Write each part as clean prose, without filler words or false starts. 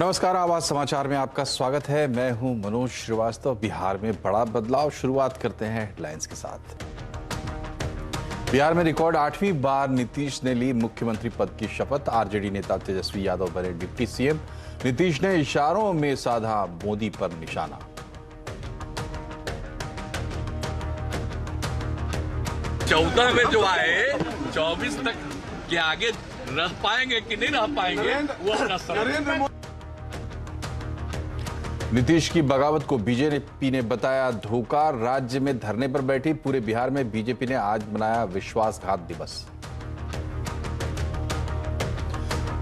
नमस्कार, आवाज समाचार में आपका स्वागत है। मैं हूं मनोज श्रीवास्तव। बिहार में बड़ा बदलाव, शुरुआत करते हैं हेडलाइंस के साथ। बिहार में रिकॉर्ड 8वीं बार नीतीश ने ली मुख्यमंत्री पद की शपथ। आरजेडी नेता तेजस्वी यादव बने डिप्टी सीएम। नीतीश ने इशारों में साधा मोदी पर निशाना। चौदह में जो आए 24 तक के आगे रह पाएंगे कि नहीं रह पाएंगे वो अपना सवाल। नीतीश की बगावत को बीजेपी ने बताया धोखा। राज्य में धरने पर बैठी पूरे बिहार में बीजेपी ने आज मनाया विश्वासघात दिवस।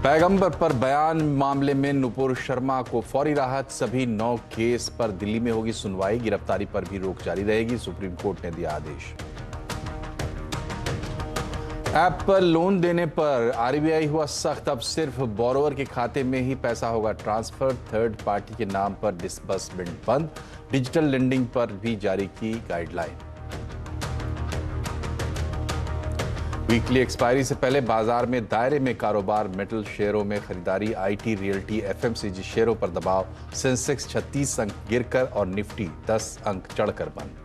पैगंबर पर बयान मामले में नुपुर शर्मा को फौरी राहत। सभी 9 केस पर दिल्ली में होगी सुनवाई। गिरफ्तारी पर भी रोक जारी रहेगी, सुप्रीम कोर्ट ने दिया आदेश। ऐप पर लोन देने पर आरबीआई हुआ सख्त। अब सिर्फ बोरोवर के खाते में ही पैसा होगा ट्रांसफर। थर्ड पार्टी के नाम पर डिसबर्समेंट बंद। डिजिटल लेंडिंग पर भी जारी की गाइडलाइन। वीकली एक्सपायरी से पहले बाजार में दायरे में कारोबार। मेटल शेयरों में खरीदारी। आईटी, रियल्टी, एफएमसीजी शेयरों पर दबाव। सेंसेक्स 36 अंक गिरकर और निफ्टी 10 अंक चढ़कर बंद।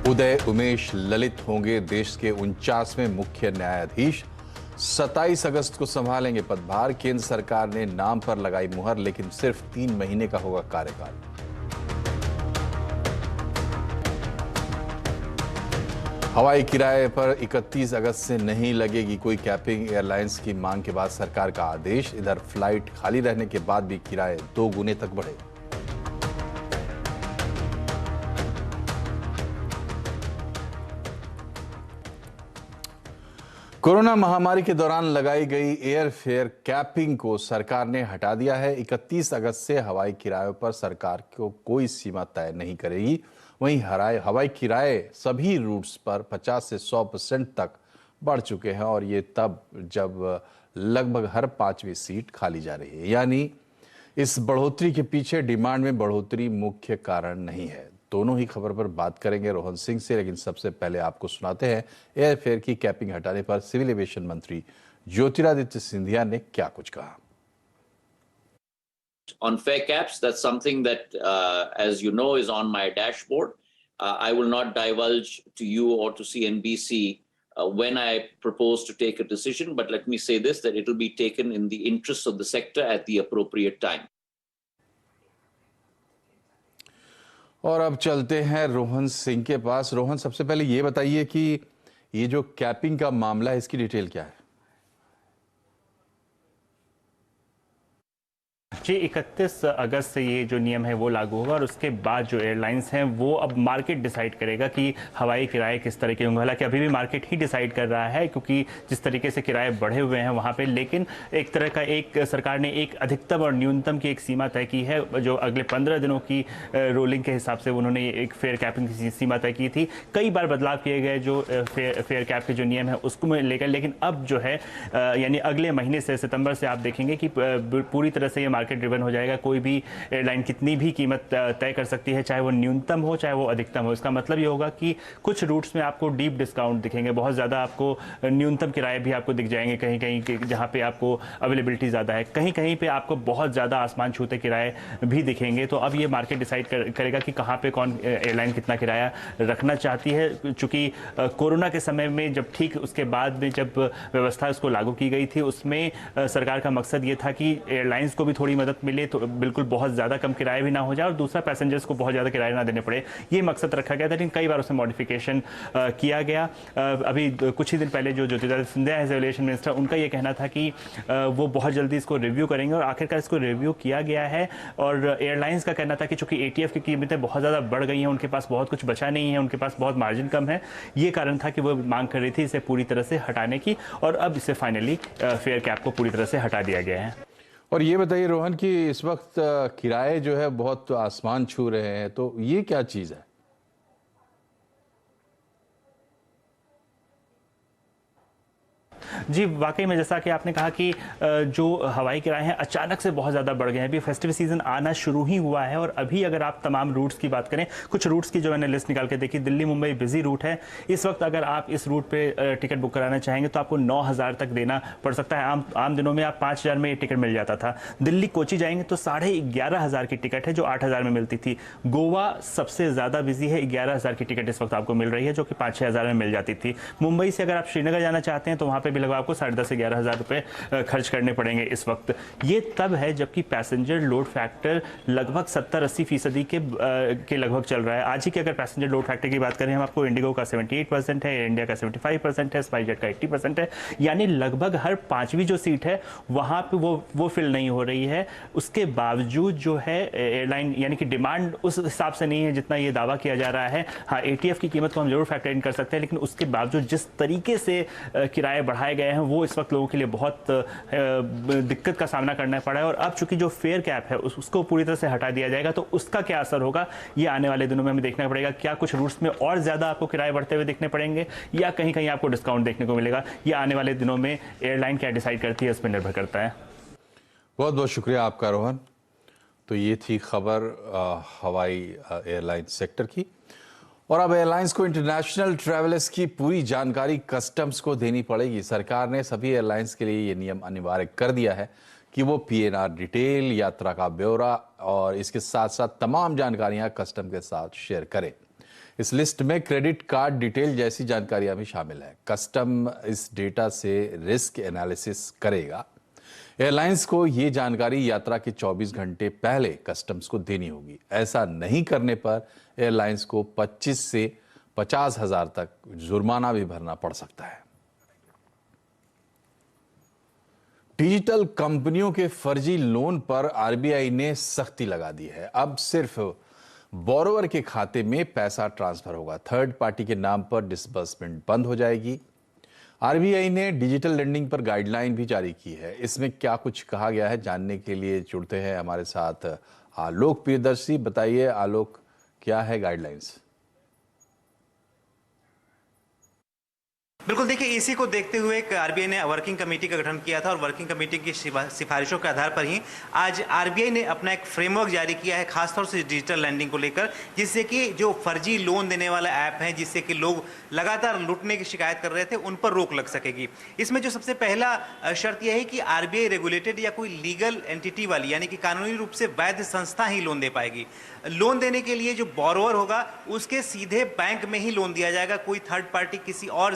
उदय उमेश ललित होंगे देश के 49वें मुख्य न्यायाधीश। 27 अगस्त को संभालेंगे पदभार। केंद्र सरकार ने नाम पर लगाई मुहर, लेकिन सिर्फ 3 महीने का होगा कार्यकाल। हवाई किराए पर 31 अगस्त से नहीं लगेगी कोई कैपिंग। एयरलाइंस की मांग के बाद सरकार का आदेश। इधर फ्लाइट खाली रहने के बाद भी किराए 2 गुने तक बढ़े। कोरोना महामारी के दौरान लगाई गई एयर फेयर कैपिंग को सरकार ने हटा दिया है। 31 अगस्त से हवाई किरायों पर सरकार को कोई सीमा तय नहीं करेगी। वहीं हवाई किराए सभी रूट्स पर 50 से 100% तक बढ़ चुके हैं, और ये तब जब लगभग हर 5वीं सीट खाली जा रही है। यानी इस बढ़ोतरी के पीछे डिमांड में बढ़ोतरी मुख्य कारण नहीं है। दोनों ही खबर पर बात करेंगे रोहन सिंह से, लेकिन सबसे पहले आपको सुनाते हैं एयर फेयर की कैपिंग हटाने पर सिविल एविएशन मंत्री ज्योतिरादित्य सिंधिया ने क्या कुछ कहा। On fare caps, that's something that, as you know, is on my dashboard. I will not divulge to you or to CNBC when I propose to take a decision, but let me say this, that it will be taken in the interests of the sector at the appropriate time. और अब चलते हैं रोहन सिंह के पास। रोहन, सबसे पहले ये बताइए कि ये जो कैपिंग का मामला है, इसकी डिटेल क्या है? जी, 31 अगस्त से ये जो नियम है वो लागू होगा, और उसके बाद जो एयरलाइंस हैं वो अब मार्केट डिसाइड करेगा कि हवाई किराए किस तरह के होंगे। हालांकि अभी भी मार्केट ही डिसाइड कर रहा है, क्योंकि जिस तरीके से किराए बढ़े हुए हैं वहाँ पे, लेकिन एक तरह का सरकार ने एक अधिकतम और न्यूनतम की एक सीमा तय की है। जो अगले 15 दिनों की रोलिंग के हिसाब से उन्होंने एक फेयर कैपिंग की सीमा तय की थी। कई बार बदलाव किए गए जो फेयर कैप के जो नियम है उसको लेकर, लेकिन अब जो है यानी अगले महीने से, सितंबर से आप देखेंगे कि पूरी तरह से ये मार्केट ड्रिवन हो जाएगा। कोई भी एयरलाइन कितनी भी कीमत तय कर सकती है, चाहे वो न्यूनतम हो चाहे वो अधिकतम हो। इसका मतलब ये होगा कि कुछ रूट्स में आपको डीप डिस्काउंट दिखेंगे, बहुत ज़्यादा आपको न्यूनतम किराए भी आपको दिख जाएंगे कहीं कहीं जहां पे आपको अवेलेबिलिटी ज़्यादा है। कहीं कहीं पे आपको बहुत ज़्यादा आसमान छूते किराए भी दिखेंगे। तो अब ये मार्केट डिसाइड करेगा कि कहाँ पे कौन एयरलाइन कितना किराया रखना चाहती है। चूँकि कोरोना के समय में जब ठीक उसके बाद में जब व्यवस्था उसको लागू की गई थी, उसमें सरकार का मकसद ये था कि एयरलाइंस को भी थोड़ी मदद मिले, तो बिल्कुल बहुत ज़्यादा कम किराया भी ना हो जाए, और दूसरा पैसेंजर्स को बहुत ज़्यादा किराया ना देने पड़े। ये मकसद रखा गया था, लेकिन कई बार उसमें मॉडिफिकेशन किया गया। अभी कुछ ही दिन पहले जो ज्योतिरादित्य सिंधिया है एविएशन मिनिस्टर, उनका ये कहना था कि वो बहुत जल्दी इसको रिव्यू करेंगे, और आखिरकार इसको रिव्यू किया गया है। और एयरलाइंस का कहना था कि चूंकि एटीएफ की कीमतें बहुत ज़्यादा बढ़ गई हैं, उनके पास बहुत कुछ बचा नहीं है, उनके पास बहुत मार्जिन कम है। ये कारण था कि वो मांग कर रही थी इसे पूरी तरह से हटाने की, और अब इसे फाइनली फेयर कैप को पूरी तरह से हटा दिया गया है। और ये बताइए रोहन कि इस वक्त किराए जो है बहुत आसमान छू रहे हैं, तो ये क्या चीज़ है? जी वाकई में जैसा कि आपने कहा कि जो हवाई किराए हैं अचानक से बहुत ज़्यादा बढ़ गए हैं। अभी फेस्टिव सीजन आना शुरू ही हुआ है और अभी अगर आप तमाम रूट्स की बात करें, कुछ रूट्स की जो मैंने लिस्ट निकाल के देखी, दिल्ली मुंबई बिजी रूट है। इस वक्त अगर आप इस रूट पे टिकट बुक कराना चाहेंगे तो आपको 9,000 तक देना पड़ सकता है। आम दिनों में आप 5,000 में टिकट मिल जाता था। दिल्ली कोची जाएंगे तो 11,500 की टिकट है जो 8,000 में मिलती थी। गोवा सबसे ज़्यादा बिजी है, 11,000 की टिकट इस वक्त आपको मिल रही है जो कि 5-6 हज़ार में मिल जाती थी। मुंबई से अगर आप श्रीनगर जाना चाहते हैं तो वहाँ पे भी लगभग आपको 10,500 से 11,000 रुपये खर्च करने पड़ेंगे इस वक्त। ये तब है जबकि पैसेंजर लोड फैक्टर लगभग 70-80% के लगभग चल रहा है। आज ही के अगर पैसेंजर लोड फैक्टर की बात करें हम, आपको इंडिगो का 78% है, एयर इंडिया का 75% है, स्पाइसजेट का 80% है, यानी लगभग हर 5वीं जो सीट है वहाँ पे वो फिल नहीं हो रही है। उसके बावजूद जो है एयरलाइन यानी कि डिमांड उस हिसाब से नहीं है जितना ये दावा किया जा रहा है। हाँ, ATF की कीमत को हम जरूर फैक्टर इन कर सकते हैं, लेकिन उसके बावजूद जिस तरीके से किराए बढ़ाए गए हैं वो इस वक्त लोगों के लिए बहुत दिक्कत का सामना करना पड़ा है। और अब चूंकि जो फेयर कैप है उसको पूरी तरह से हटा दिया जाएगा तो उसका क्या असर होगा ये आने वाले दिनों में हमें देखना पड़ेगा। क्या कुछ रूट्स में और ज्यादा आपको किराए बढ़ते हुए देखने पड़ेंगे या कहीं कहीं आपको डिस्काउंट देखने को मिलेगा, ये आने वाले दिनों में एयरलाइन क्या डिसाइड करती है इस पर निर्भर करता है। बहुत बहुत शुक्रिया आपका रोहन। तो ये थी खबर हवाई एयरलाइन सेक्टर की। और अब एयरलाइंस को इंटरनेशनल ट्रैवलर्स की पूरी जानकारी कस्टम्स को देनी पड़ेगी। सरकार ने सभी एयरलाइंस के लिए ये नियम अनिवार्य कर दिया है कि वो PNR डिटेल, यात्रा का ब्यौरा और इसके साथ साथ तमाम जानकारियां कस्टम के साथ शेयर करें। इस लिस्ट में क्रेडिट कार्ड डिटेल जैसी जानकारियां भी शामिल है। कस्टम इस डेटा से रिस्क एनालिसिस करेगा। एयरलाइंस को ये जानकारी यात्रा के 24 घंटे पहले कस्टम्स को देनी होगी। ऐसा नहीं करने पर एयरलाइंस को 25 से 50,000 तक जुर्माना भी भरना पड़ सकता है। डिजिटल कंपनियों के फर्जी लोन पर RBI ने सख्ती लगा दी है। अब सिर्फ बोरोवर के खाते में पैसा ट्रांसफर होगा। थर्ड पार्टी के नाम पर डिसबर्समेंट बंद हो जाएगी। RBI ने डिजिटल लेंडिंग पर गाइडलाइन भी जारी की है। इसमें क्या कुछ कहा गया है जानने के लिए जुड़ते हैं हमारे साथ आलोक प्रियदर्शी। बताइए आलोक, क्या है गाइडलाइंस? बिल्कुल, देखिए इसी को देखते हुए RBI ने वर्किंग कमेटी का गठन किया था और वर्किंग कमेटी की सिफारिशों के आधार पर ही आज RBI ने अपना एक फ्रेमवर्क जारी किया है खासतौर से डिजिटल लैंडिंग को लेकर, जिससे कि जो फर्जी लोन देने वाला ऐप है जिससे कि लोग लगातार लूटने की शिकायत कर रहे थे उन पर रोक लग सकेगी। इसमें जो सबसे पहला शर्त यह है कि RBI रेगुलेटेड या कोई लीगल एंटिटी वाली यानी कि कानूनी रूप से वैध संस्था ही लोन दे पाएगी। लोन देने के लिए जो बोरोवर होगा उसके सीधे बैंक में ही लोन दिया जाएगा, कोई थर्ड पार्टी किसी और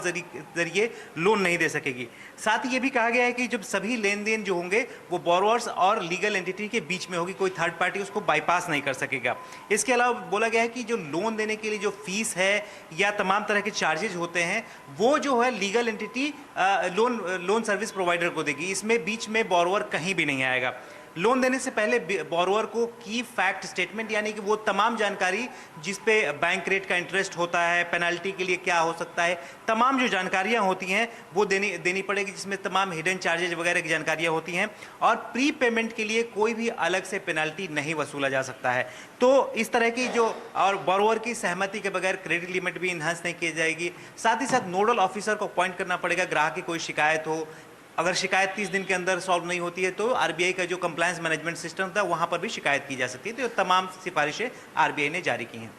जरिए लोन नहीं दे सकेगी। साथ ही ये भी कहा गया है कि जब सभी लेन देन जो होंगे वो बोरोवर्स और लीगल एंटिटी के बीच में होगी, कोई थर्ड पार्टी उसको बाईपास नहीं कर सकेगा। इसके अलावा बोला गया है कि जो लोन देने के लिए जो फीस है या तमाम तरह के चार्जेज होते हैं वो जो है legal entity loan service provider को देगी। इसमें बीच में बोरोवर कहीं भी नहीं आएगा। लोन देने से पहले बोरोवर को की फैक्ट स्टेटमेंट यानी कि वो तमाम जानकारी जिस पे बैंक रेट का इंटरेस्ट होता है, पेनल्टी के लिए क्या हो सकता है, तमाम जो जानकारियां होती हैं वो देनी पड़ेगी, जिसमें तमाम हिडन चार्जेज वगैरह की जानकारियां होती हैं। और प्री पेमेंट के लिए कोई भी अलग से पेनल्टी नहीं वसूला जा सकता है। तो इस तरह की जो और बोरोवर की सहमति के बगैर क्रेडिट लिमिट भी इन्हांस नहीं की जाएगी। साथ ही साथ नोडल ऑफिसर को अपॉइंट करना पड़ेगा। ग्राहक की कोई शिकायत हो, अगर शिकायत 30 दिन के अंदर सॉल्व नहीं होती है तो RBI का जो कंप्लायंस मैनेजमेंट सिस्टम था वहां पर भी शिकायत की जा सकती है। तो ये तमाम सिफारिशें RBI ने जारी की हैं।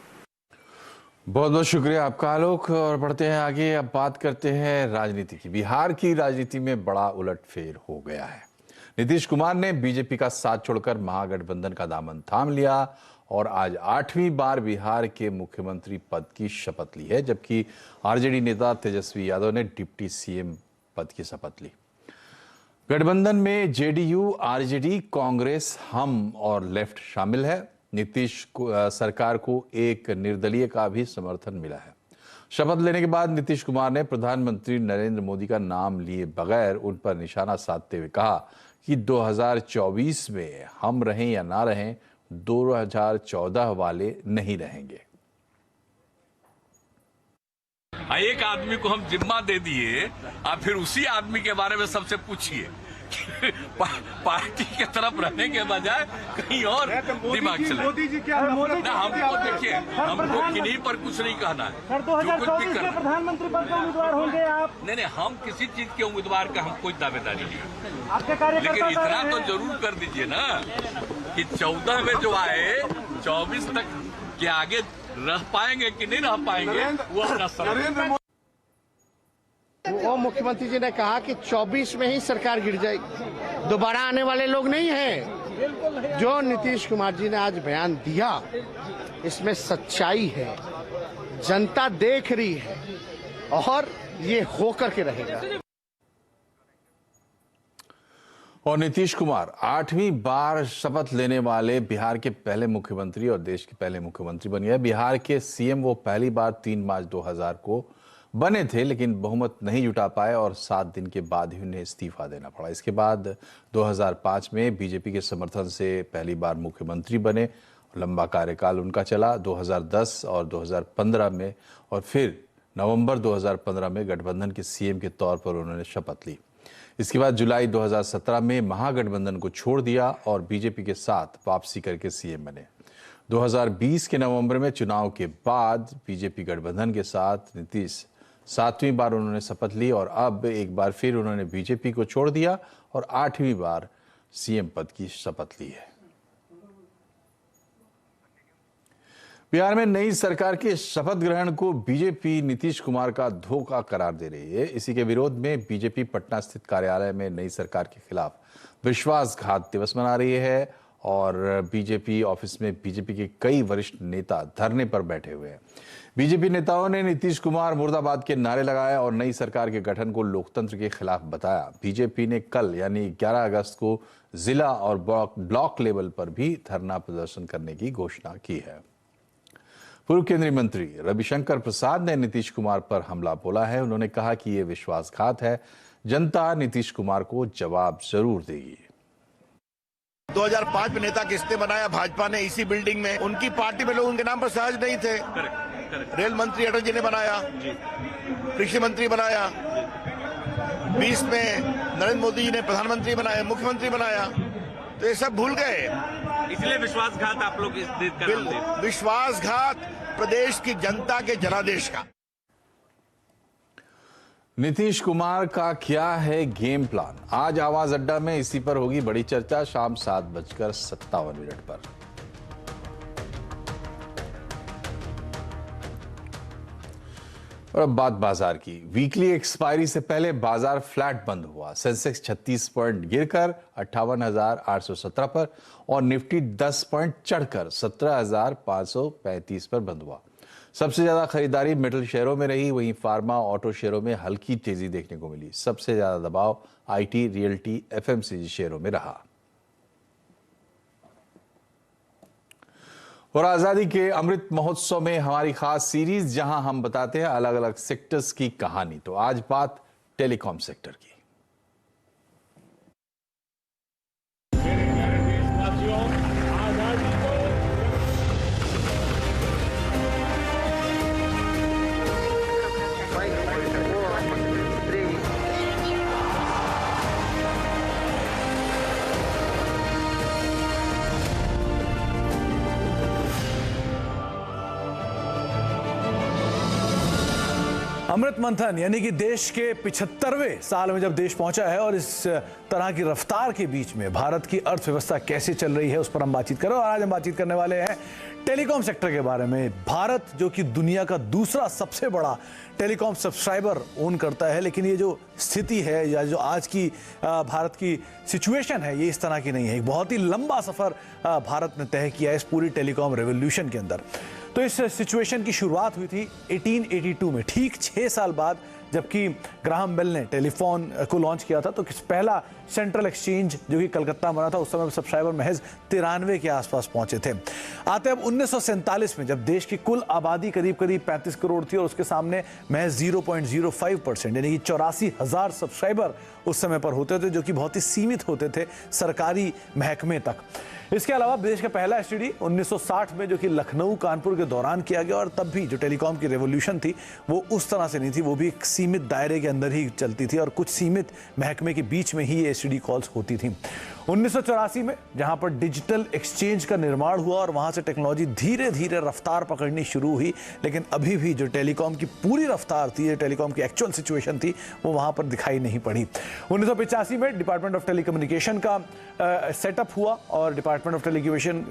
बहुत बहुत शुक्रिया आपका आलोक। और बढ़ते हैं आगे, अब बात करते हैं राजनीति की। बिहार की राजनीति में बड़ा उलटफेर हो गया है। नीतीश कुमार ने बीजेपी का साथ छोड़कर महागठबंधन का दामन थाम लिया और आज 8वीं बार बिहार के मुख्यमंत्री पद की शपथ ली है, जबकि RJD नेता तेजस्वी यादव ने डिप्टी CM पद की शपथ ली। गठबंधन में JDU, RJD, कांग्रेस, हम और लेफ्ट शामिल है। नीतीश सरकार को एक निर्दलीय का भी समर्थन मिला है। शपथ लेने के बाद नीतीश कुमार ने प्रधानमंत्री नरेंद्र मोदी का नाम लिए बगैर उन पर निशाना साधते हुए कहा कि 2024 में हम रहें या ना रहें, 2014 वाले नहीं रहेंगे। एक आदमी को हम जिम्मा दे दिए, आप फिर उसी आदमी के बारे में सबसे पूछिए पार्टी के तरफ रहने के बजाय कहीं और दिमाग चले। ना हमको देखिए, हमको किन्हीं पर कुछ नहीं कहना है, जो कुछ भी करना। प्रधानमंत्री पद के उम्मीदवार होंगे आप? नहीं, हम किसी चीज के उम्मीदवार का हम कोई दावेदारी नहीं है, आपके कार्यकर्ता लेकिन इतना तो जरूर कर दीजिए ना कि 14 में जो आए 24 तक के आगे रह पाएंगे कि नहीं रह पाएंगे, वो अपना समझ। वो मुख्यमंत्री जी ने कहा कि 24 में ही सरकार गिर जाएगी, दोबारा आने वाले लोग नहीं हैं। जो नीतीश कुमार जी ने आज बयान दिया, इसमें सच्चाई है, जनता देख रही है और ये होकर के रहेगा। और नीतीश कुमार 8वीं बार शपथ लेने वाले बिहार के पहले मुख्यमंत्री और देश के पहले मुख्यमंत्री बन गए। बिहार के सीएम वो पहली बार 3 मार्च 2000 को बने थे, लेकिन बहुमत नहीं जुटा पाए और 7 दिन के बाद ही उन्हें इस्तीफा देना पड़ा। इसके बाद 2005 में बीजेपी के समर्थन से पहली बार मुख्यमंत्री बने। लंबा कार्यकाल उनका चला 2010 और 2015 में, और फिर नवंबर 2015 में गठबंधन के सीएम के तौर पर उन्होंने शपथ ली। इसके बाद जुलाई 2017 में महागठबंधन को छोड़ दिया और बीजेपी के साथ वापसी करके सीएम बने। 2020 के नवंबर में चुनाव के बाद बीजेपी गठबंधन के साथ नीतीश 7वीं बार उन्होंने शपथ ली और अब एक बार फिर उन्होंने बीजेपी को छोड़ दिया और 8वीं बार सीएम पद की शपथ ली है। बिहार में नई सरकार के शपथ ग्रहण को बीजेपी नीतीश कुमार का धोखा करार दे रही है। इसी के विरोध में बीजेपी पटना स्थित कार्यालय में नई सरकार के खिलाफ विश्वासघात दिवस मना रही है और बीजेपी ऑफिस में बीजेपी के कई वरिष्ठ नेता धरने पर बैठे हुए हैं। बीजेपी नेताओं ने नीतीश कुमार मुर्दाबाद के नारे लगाए और नई सरकार के गठन को लोकतंत्र के खिलाफ बताया। बीजेपी ने कल यानी 11 अगस्त को जिला और ब्लॉक लेवल पर भी धरना प्रदर्शन करने की घोषणा की है। पूर्व केंद्रीय मंत्री रविशंकर प्रसाद ने नीतीश कुमार पर हमला बोला है। उन्होंने कहा कि यह विश्वासघात है, जनता नीतीश कुमार को जवाब जरूर देगी। 2005 में नेता किसने बनाया? भाजपा ने, इसी बिल्डिंग में। उनकी पार्टी में लोग उनके नाम पर सहज नहीं थे। रेल मंत्री अटल जी ने बनाया, कृषि मंत्री बनाया, 20 में नरेंद्र मोदी जी ने प्रधानमंत्री बनाया, मुख्यमंत्री बनाया, तो ये सब भूल गए। इसलिए विश्वासघात आप लोग विश्वासघात प्रदेश की जनता के जनादेश का। नीतीश कुमार का क्या है गेम प्लान? आज आवाज अड्डा में इसी पर होगी बड़ी चर्चा शाम 7:57 पर। और अब बात बाजार की। वीकली एक्सपायरी से पहले बाजार फ्लैट बंद हुआ। सेंसेक्स 36 पॉइंट गिरकर 58,817 पर और निफ्टी 10 पॉइंट चढ़कर 17,535 पर बंद हुआ। सबसे ज्यादा खरीदारी मेटल शेयरों में रही, वहीं फार्मा ऑटो शेयरों में हल्की तेजी देखने को मिली। सबसे ज्यादा दबाव आईटी, रियल्टी, एफएमसीजी शेयरों में रहा। और आजादी के अमृत महोत्सव में हमारी खास सीरीज, जहां हम बताते हैं अलग अलग सेक्टर्स की कहानी। तो आज बात टेलीकॉम सेक्टर की। अमृत मंथन यानी कि देश के 75वें साल में जब देश पहुंचा है और इस तरह की रफ्तार के बीच में भारत की अर्थव्यवस्था कैसे चल रही है उस पर हम बातचीत करें। और आज हम बातचीत करने वाले हैं टेलीकॉम सेक्टर के बारे में। भारत जो कि दुनिया का दूसरा सबसे बड़ा टेलीकॉम सब्सक्राइबर ओन करता है, लेकिन ये जो स्थिति है या जो आज की भारत की सिचुएशन है ये इस तरह की नहीं है। एक बहुत ही लंबा सफर भारत ने तय किया इस पूरी टेलीकॉम रेवोल्यूशन के अंदर। तो इस सिचुएशन की शुरुआत हुई थी 1882 में, ठीक 6 साल बाद, जबकि ग्राहम बेल ने टेलीफोन को लॉन्च किया था। तो पहला सेंट्रल एक्सचेंज जो कि कलकत्ता में बना था, उस समय सब्सक्राइबर महज 93 के आसपास पहुंचे थे। आते अब 1947 में, जब देश की कुल आबादी करीब 35 करोड़ थी और उसके सामने महज 0.05% यानी कि 84,000 सब्सक्राइबर उस समय पर होते थे, जो कि बहुत ही सीमित होते थे सरकारी महकमे तक। इसके अलावा देश का पहला एसटीडी 1960 में जो कि लखनऊ कानपुर के दौरान किया गया, और तब भी जो टेलीकॉम की रेवोल्यूशन थी वो उस तरह से नहीं थी, वो भी एक सीमित दायरे के अंदर ही चलती थी और कुछ सीमित महकमे के बीच में ही ये एसटीडी कॉल्स होती थी। 1984 में जहां पर डिजिटल एक्सचेंज का निर्माण हुआ और वहां से टेक्नोलॉजी धीरे धीरे रफ्तार पकड़नी शुरू हुई, लेकिन अभी भी जो टेलीकॉम की पूरी रफ्तार थी, टेलीकॉम की एक्चुअल सिचुएशन थी, वो वहां पर दिखाई नहीं पड़ी। 1985 में डिपार्टमेंट ऑफ टेलीकम्युनिकेशन का सेटअप हुआ और डिपार्टमेंट ऑफ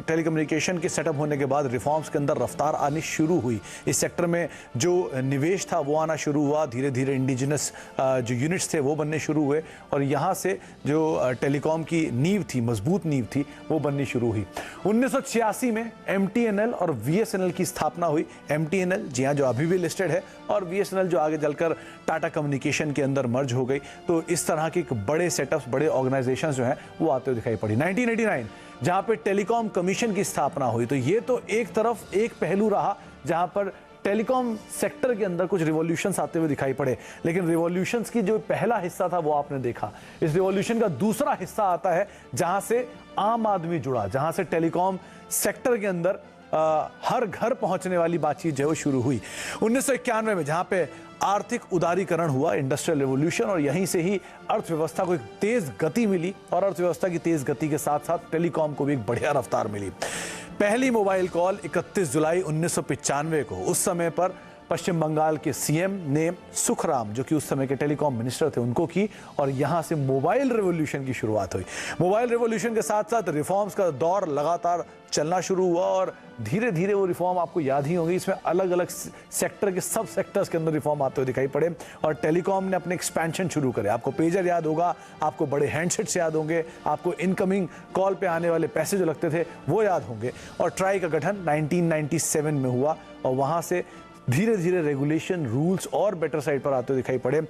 टेलीकम्युनिकेशन के सेटअप होने के बाद रिफॉर्म्स के अंदर रफ्तार आनी शुरू हुई। इस सेक्टर में जो निवेश था वो आना शुरू हुआ, धीरे धीरे इंडिजिनस जो यूनिट्स थे वो बनने शुरू हुए और यहाँ से जो टेलीकॉम की नींव थी, मजबूत नींव थी, वो बननी शुरू हुई। 1986 में MTNL और VSNL की स्थापना हुई। MTNL जी हाँ जो अभी भी लिस्टेड है और VSNL जो आगे चलकर टाटा कम्युनिकेशन के अंदर मर्ज हो गई। तो इस तरह के बड़े सेटअप्स, बड़े ऑर्गेनाइजेशंस जो हैं वो आते हुए दिखाई पड़ी। 1989 जहां पे टेलीकॉम कमीशन की स्थापना हुई, तो ये तो एक तरफ एक पहलू रहा जहां पर टेलीकॉम सेक्टर के अंदर कुछ रिवॉल्यूशंस आते हुए दिखाई पड़े, लेकिन रिवॉल्यूशंस की जो पहला हिस्सा था वो आपने देखा। इस रिवॉल्यूशन का दूसरा हिस्सा आता है जहां से आम आदमी जुड़ा, जहां से टेलीकॉम सेक्टर के अंदर हर घर पहुंचने वाली बातचीत जो है वो शुरू हुई। 1991 में जहां पे आर्थिक उदारीकरण हुआ, इंडस्ट्रियल रेवोल्यूशन, और यहीं से ही अर्थव्यवस्था को एक तेज गति मिली और अर्थव्यवस्था की तेज गति के साथ साथ टेलीकॉम को भी एक बढ़िया रफ्तार मिली। पहली मोबाइल कॉल 31 जुलाई 1995 को उस समय पर पश्चिम बंगाल के सीएम ने सुखराम, जो कि उस समय के टेलीकॉम मिनिस्टर थे, उनको की और यहां से मोबाइल रेवोल्यूशन की शुरुआत हुई। मोबाइल रेवोल्यूशन के साथ साथ रिफॉर्म्स का दौर लगातार चलना शुरू हुआ और धीरे धीरे वो रिफॉर्म आपको याद ही होंगी, इसमें अलग अलग सेक्टर के सब सेक्टर्स के अंदर रिफॉर्म आते हुए दिखाई पड़े और टेलीकॉम ने अपने एक्सपेंशन शुरू करे। आपको पेजर याद होगा, आपको बड़े हैंडसेट्स याद होंगे, आपको इनकमिंग कॉल पे आने वाले पैसे जो लगते थे वो याद होंगे। और ट्राई का गठन 1997 में हुआ और वहां से धीरे धीरे रेगुलेशन, रूल्स और बेटर साइड पर आते हुए दिखाई पड़े।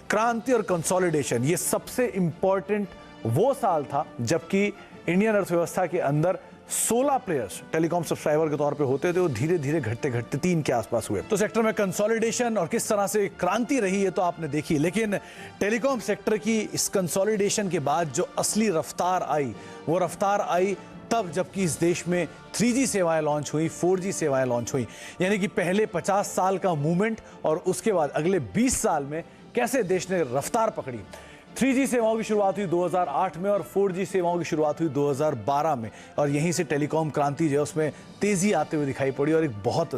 क्रांति और कंसोलिडेशन, ये सबसे इंपॉर्टेंट वो साल था जबकि इंडियन अर्थव्यवस्था के अंदर 16 प्लेयर्स टेलीकॉम सब्सक्राइबर के तौर पे होते थे, वो धीरे धीरे घटते घटते 3 के आसपास हुए। तो सेक्टर में कंसोलिडेशन और किस तरह से क्रांति रही है तो आपने देखी, लेकिन टेलीकॉम सेक्टर की इस कंसोलिडेशन के बाद जो असली रफ्तार आई, वो रफ्तार आई तब जबकि इस देश में 3G सेवाएं लॉन्च हुई, 4G सेवाएं लॉन्च हुई। यानी कि पहले 50 साल का मूवमेंट और उसके बाद अगले 20 साल में कैसे देश ने रफ्तार पकड़ी। 3G सेवाओं की शुरुआत हुई 2008 में और 4G सेवाओं की शुरुआत हुई 2012 में और यहीं से टेलीकॉम क्रांति जो है उसमें तेजी आते हुए दिखाई पड़ी और एक बहुत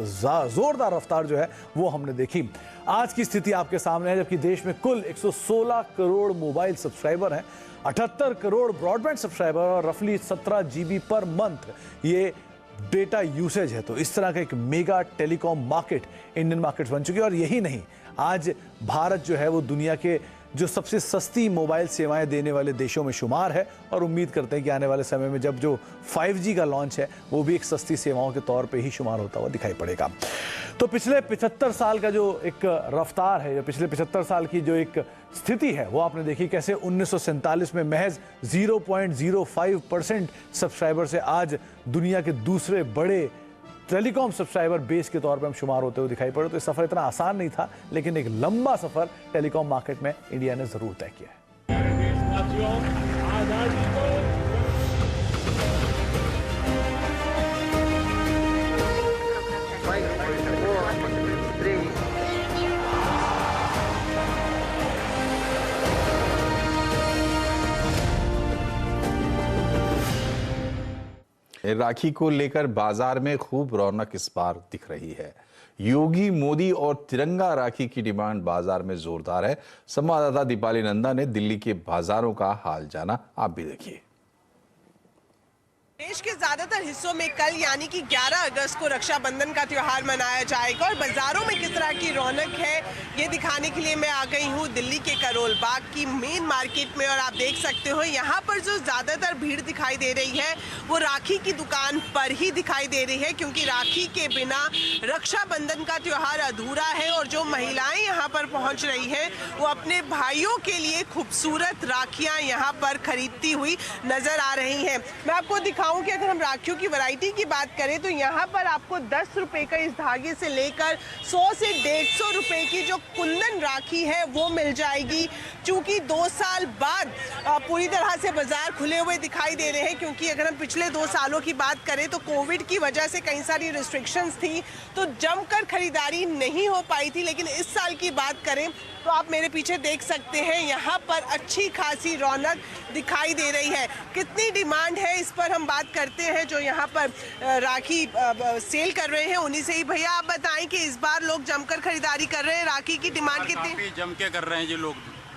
जोरदार रफ्तार जो है वो हमने देखी। आज की स्थिति आपके सामने है, जबकि देश में कुल 116 करोड़ मोबाइल सब्सक्राइबर हैं, 78 करोड़ ब्रॉडबैंड सब्सक्राइबर और रफली 17 GB पर मंथ ये डेटा यूसेज है। तो इस तरह का एक mega telecom market Indian markets बन चुकी है और यही नहीं, आज भारत जो है वो दुनिया के जो सबसे सस्ती मोबाइल सेवाएं देने वाले देशों में शुमार है और उम्मीद करते हैं कि आने वाले समय में जब जो 5G का लॉन्च है वो भी एक सस्ती सेवाओं के तौर पे ही शुमार होता हुआ दिखाई पड़ेगा। तो पिछले 75 साल का जो एक रफ्तार है, या पिछले 75 साल की जो एक स्थिति है वो आपने देखी कैसे 1947 में महज 0.05% सब्सक्राइबर से आज दुनिया के दूसरे बड़े टेलीकॉम सब्सक्राइबर बेस के तौर पे हम शुमार होते हुए दिखाई पड़े। तो ये सफर इतना आसान नहीं था, लेकिन एक लंबा सफर टेलीकॉम मार्केट में इंडिया ने जरूर तय किया है। राखी को लेकर बाजार में खूब रौनक इस बार दिख रही है। योगी, मोदी और तिरंगा राखी की डिमांड बाजार में जोरदार है। संवाददाता दीपाली नंदा ने दिल्ली के बाजारों का हाल जाना, आप भी देखिए। देश के ज्यादातर हिस्सों में कल यानी कि 11 अगस्त को रक्षाबंधन का त्योहार मनाया जाएगा और बाजारों में किस तरह की रौनक है ये दिखाने के लिए मैं आ गई हूँ दिल्ली के करोल बाग की मेन मार्केट में। और आप देख सकते हो यहाँ पर जो ज्यादातर भीड़ दिखाई दे रही है वो राखी की दुकान पर ही दिखाई दे रही है, क्योंकि राखी के बिना रक्षाबंधन का त्योहार अधूरा है। और जो महिलाएं यहाँ पर पहुँच रही है वो अपने भाइयों के लिए खूबसूरत राखियाँ यहाँ पर खरीदती हुई नजर आ रही है। मैं आपको दिखाऊं कि अगर हम राखियों की वैरायटी की बात करें तो यहाँ पर आपको 10 रुपए का इस धागे से लेकर 100 से 150 रुपए की जो कुंदन राखी है वो मिल जाएगी। थी। चूंकि 2 साल बाद पूरी तरह से बाजार खुले हुए दिखाई दे रहे हैं, क्योंकि अगर हम पिछले 2 सालों की बात करें तो कोविड की वजह से कई सारी रिस्ट्रिक्शंस थी, तो जमकर खरीदारी नहीं हो पाई थी। लेकिन इस साल की बात करें तो आप मेरे पीछे देख सकते हैं, यहाँ पर अच्छी खासी रौनक दिखाई दे रही है। कितनी डिमांड है इस पर हम बात करते हैं। जो यहाँ पर राखी सेल कर रहे हैं उन्हीं से ही। भैया आप बताएं कि इस बार लोग जमकर खरीदारी कर रहे हैं, राखी की डिमांड कितनी? काफी जम के कर रहे हैं जी, लोग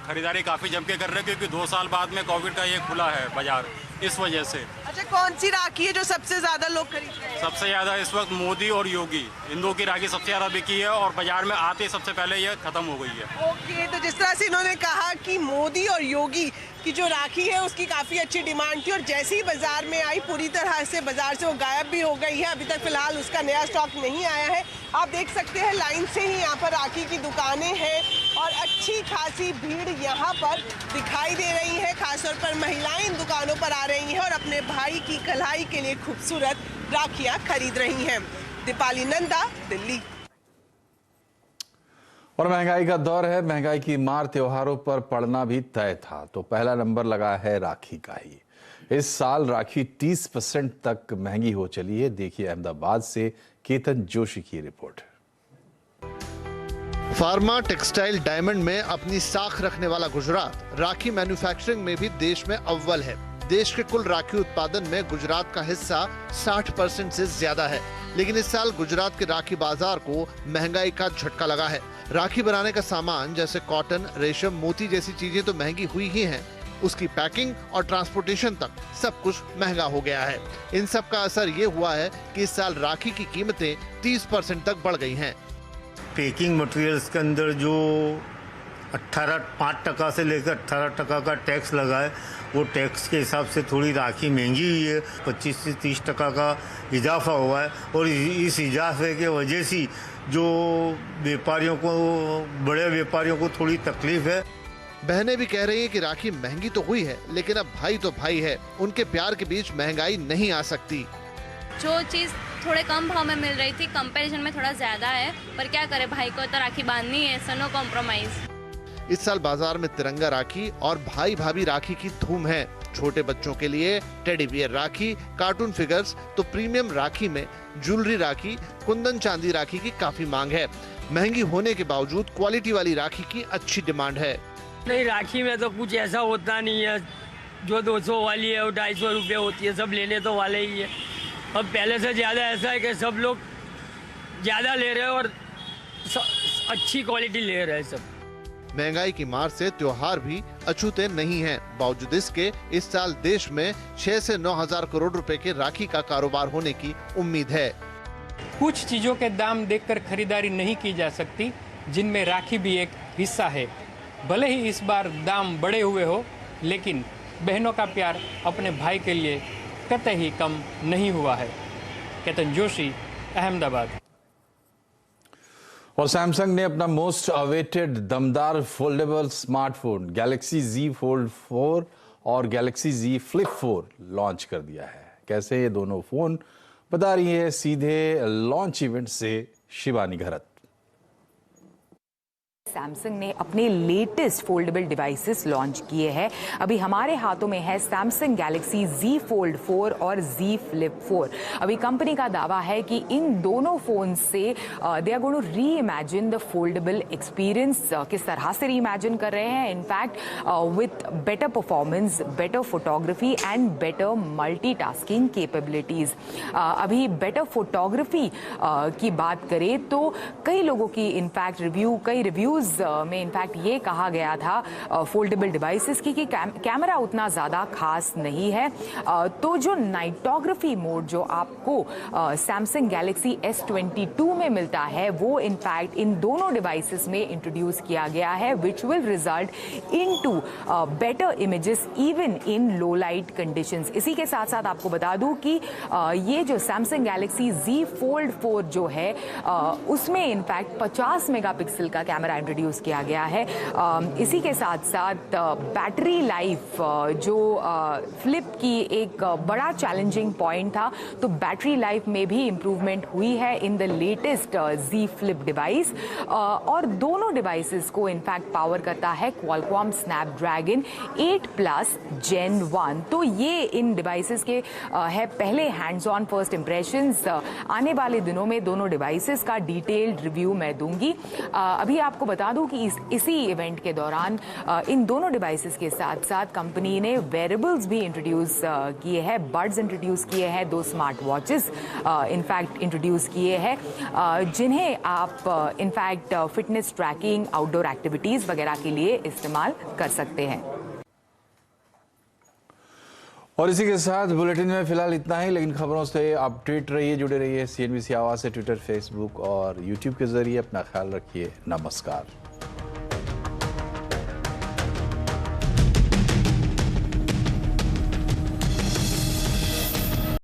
खरीदारी काफी जम के कर रहे हैं, क्योंकि 2 साल बाद में कोविड का ये खुला है बाजार, इस वजह से। अच्छा, कौन सी राखी है जो सबसे ज्यादा लोग खरीद रहे हैं? सबसे ज्यादा इस वक्त मोदी और योगी, इन दो की राखी सबसे ज्यादा बिकी है और बाजार में आते ही सबसे पहले ये खत्म हो गई है। ओके, तो जिस तरह से इन्होंने कहा कि मोदी और योगी की जो राखी है उसकी काफी अच्छी डिमांड थी, और जैसे ही बाजार में आई पूरी तरह से बाजार से वो गायब भी हो गई है। अभी तक फिलहाल उसका नया स्टॉक नहीं आया है। आप देख सकते हैं लाइन से ही यहाँ पर राखी की दुकानें हैं और अच्छी खासी भीड़ यहाँ पर दिखाई दे रही है। खासतौर पर महिलाएं इन दुकानों पर आ रही हैं और अपने भाई की कलाई के लिए खूबसूरत राखियां खरीद रही हैं। दीपाली नंदा, दिल्ली। और महंगाई का दौर है, महंगाई की मार त्योहारों पर पड़ना भी तय था, तो पहला नंबर लगा है राखी का ही। इस साल राखी 30% तक महंगी हो चली है। देखिए अहमदाबाद से केतन जोशी की रिपोर्ट। फार्मा, टेक्सटाइल, डायमंड में अपनी साख रखने वाला गुजरात राखी मैन्युफैक्चरिंग में भी देश में अव्वल है। देश के कुल राखी उत्पादन में गुजरात का हिस्सा 60% से ज्यादा है। लेकिन इस साल गुजरात के राखी बाजार को महंगाई का झटका लगा है। राखी बनाने का सामान जैसे कॉटन, रेशम, मोती जैसी चीजें तो महंगी हुई ही हैं, उसकी पैकिंग और ट्रांसपोर्टेशन तक सब कुछ महंगा हो गया है। इन सब का असर ये हुआ है कि इस साल राखी की कीमतें 30% तक बढ़ गई हैं। पैकिंग मटेरियल्स के अंदर जो 5% से लेकर 18% का टैक्स लगा है, वो टैक्स के हिसाब से थोड़ी राखी महंगी हुई है। 25 से 30% का इजाफा हुआ है और इस इजाफे के वजह से जो व्यापारियों को, बड़े व्यापारियों को थोड़ी तकलीफ है। बहनें भी कह रही हैं कि राखी महंगी तो हुई है, लेकिन अब भाई तो भाई है, उनके प्यार के बीच महंगाई नहीं आ सकती। जो चीज़ थोड़े कम भाव में मिल रही थी कंपैरिजन में थोड़ा ज्यादा है, पर क्या करे, भाई को तो राखी बांधनी है, सो नो कॉम्प्रोमाइज। इस साल बाजार में तिरंगा राखी और भाई भाभी राखी की धूम है। छोटे बच्चों के लिए टेडी बियर राखी, कार्टून फिगर्स, तो प्रीमियम राखी में ज्वेलरी राखी, कुंदन चांदी राखी की काफी मांग है। महंगी होने के बावजूद क्वालिटी वाली राखी की अच्छी डिमांड है। नहीं, राखी में तो कुछ ऐसा होता नहीं है। जो 200 वाली है वो 250 रुपये होती है, सब लेने तो वाले ही है। अब पहले से ज़्यादा ऐसा है कि सब लोग ज़्यादा ले रहे हैं और अच्छी क्वालिटी ले रहे हैं सब। महंगाई की मार से त्योहार भी अछूते नहीं हैं। बावजूद इसके इस साल देश में 6 से 9 हजार करोड़ रुपए के राखी का कारोबार होने की उम्मीद है। कुछ चीजों के दाम देखकर खरीदारी नहीं की जा सकती, जिनमें राखी भी एक हिस्सा है। भले ही इस बार दाम बढ़े हुए हो, लेकिन बहनों का प्यार अपने भाई के लिए कतई कम नहीं हुआ है। केतन जोशी, अहमदाबाद। और सैमसंग ने अपना मोस्ट अवेटेड दमदार foldable smartphone Galaxy Z Fold 4 और गैलेक्सी Z Flip 4 लॉन्च कर दिया है। कैसे ये दोनों फोन, बता रही है सीधे लॉन्च इवेंट से शिवानी घरत। सैमसंग ने अपने लेटेस्ट फोल्डेबल डिवाइसेस लॉन्च किए हैं। अभी हमारे हाथों में है सैमसंग गैलेक्सी Z Fold 4 और Z Flip 4। अभी कंपनी का दावा है कि इन दोनों फोन से they are going to reimagine the foldable experience. किस तरह से री-इमेजिन कर रहे हैं? In fact with better performance, better photography and better multitasking capabilities. अभी बेटर फोटोग्राफी की बात करें तो कई लोगों की इनफैक्ट कई रिव्यूज में इनफैक्ट ये कहा गया था फोल्डेबल डिवाइसेस की कि कैमरा उतना ज़्यादा खास नहीं है। तो जो नाइटोग्राफी मोड जो आपको सैमसंग गैलेक्सी S22 में मिलता है, वो इनफैक्ट इन दोनों डिवाइसेस में इंट्रोड्यूस किया गया है, which will result into better images even in low light conditions. इसी के साथ साथ आपको बता दूं कि ये जो सैमसंग गैलेक्सी Z Fold 4 जो है उसमें इनफैक्ट 50 मेगापिक्सल का कैमरा इंट्रोड्यूस किया गया है। इसी के साथ साथ बैटरी लाइफ जो फ्लिप की एक बड़ा चैलेंजिंग पॉइंट था, तो बैटरी लाइफ में भी इंप्रूवमेंट हुई है in the latest Z Flip device. और दोनों डिवाइसेस को इनफैक्ट पावर करता है क्वालकॉम स्नैपड्रैगन 8+ Gen 1। तो ये इन डिवाइसेस के है पहले हैंड्स ऑन फर्स्ट इंप्रेशंस। आने वाले दिनों में दोनों डिवाइसेस का डिटेल्ड रिव्यू मैं दूंगी। अभी आपको बता दूं कि इसी इवेंट के दौरान इन दोनों डिवाइसेस के साथ साथ कंपनी ने वेरेबल्स भी इंट्रोड्यूस किए हैं, बड्स इंट्रोड्यूस किए हैं, 2 स्मार्ट वॉचेस इनफैक्ट इंट्रोड्यूस किए हैं, जिन्हें आप in fact fitness tracking, outdoor activities वगैरह के लिए इस्तेमाल कर सकते हैं। और इसी के साथ बुलेटिन में फिलहाल इतना ही, लेकिन खबरों से अपडेट रहिए, जुड़े रहिए CNBC आवाज से ट्विटर, फेसबुक और YouTube के जरिए। अपना ख्याल रखिए। नमस्कार।